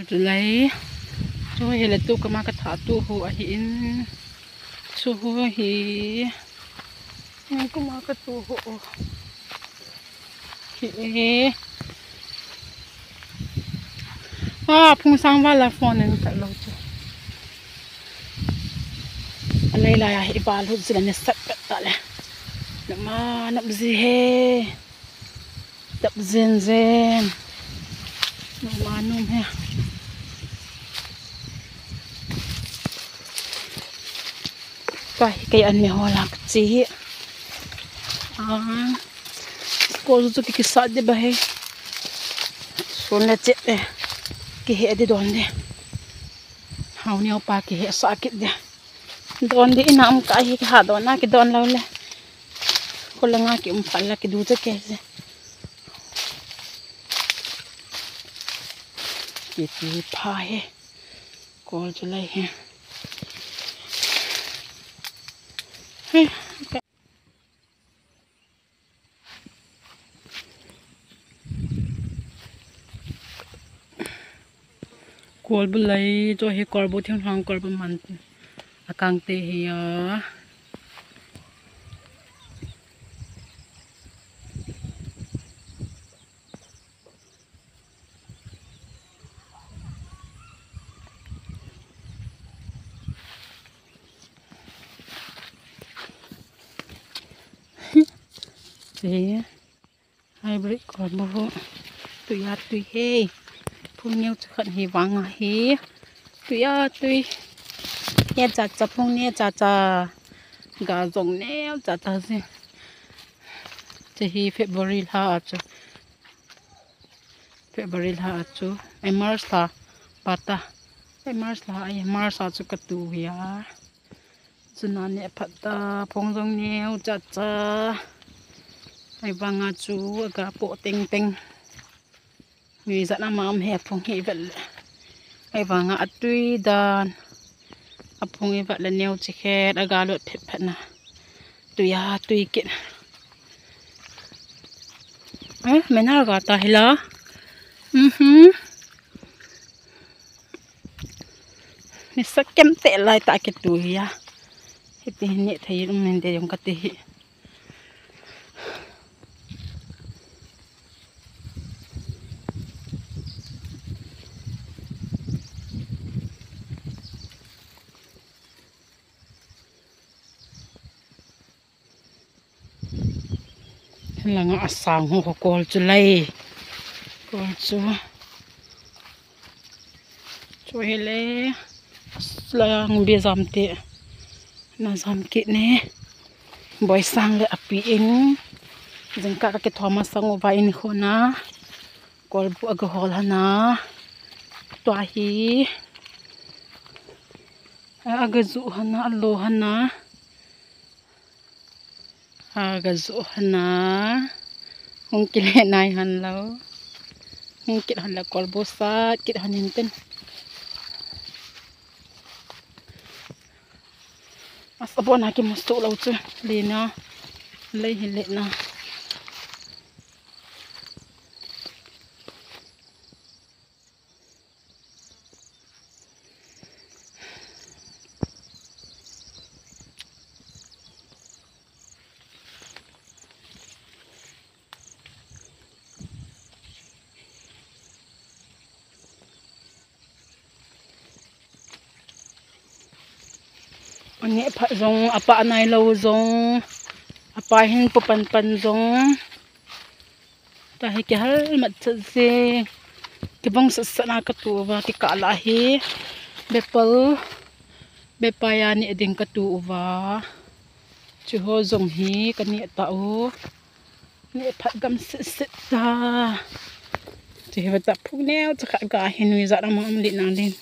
Julai so hele tu kama ka tha tu ho a hi in so ho hi kama ka tu ho hi phung sang va la phone en ka lo chu alai la ya hi ba lu zila ne sat ta le nama nap zi he tap zen zen nama num he kay an mi hola chi ko zu ki sa de ba he so na che ki he de don de hau ni pa ki he sa ki de don de inam ka hi ha don na ki don law le ko la nga ki pala ki du che ke se ki ti pa he ko Julai he Kol bulai to he korbo thiang hang korbo man akang te he ya thế hybrid korbo tu ya tu he phung neo khẩn hi wang hi tu ya tu ya cha phung ne cha ga zong neo cha se che hi February la chu ai March la pata ai March la ai March chu ka tu ya chuna ne phata phung zong neo cha ai wanga chu ga po teng mi za na mam he phung hi vel ai wanga atui dan apung hi vel neu chi khet aga lot phet na tuya tui kin menar ga ta hila ni sakem te lai ta ke tu ya hiti ni thai rum men de yong ka te hi langa asang ho kol Julai kol chu hele lang bi zam te na zam ki ne boy sang le api in jengka ke thoma sang wa in khona kol bu ag hol hana to hi ag zu hana lo hana aga zo hana hong kile nai han lo hong kit han la kol bo sa kit han hin ten asabona ki musto lo chu le na le hi le na ani pha zong apa nai lo zong apa hin pu pan zong ta hi ke hal mat se ki bong sa na ka tu wa ki ka la hi bepal bepaya ni ding ka tu wa chu ho zong hi ka ni ta o ni phat gam se ta ti wa ta phu neo cha ka ga hin wi za ma am li na din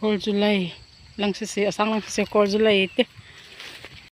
kol Julai lang se asang lang se kol Julai te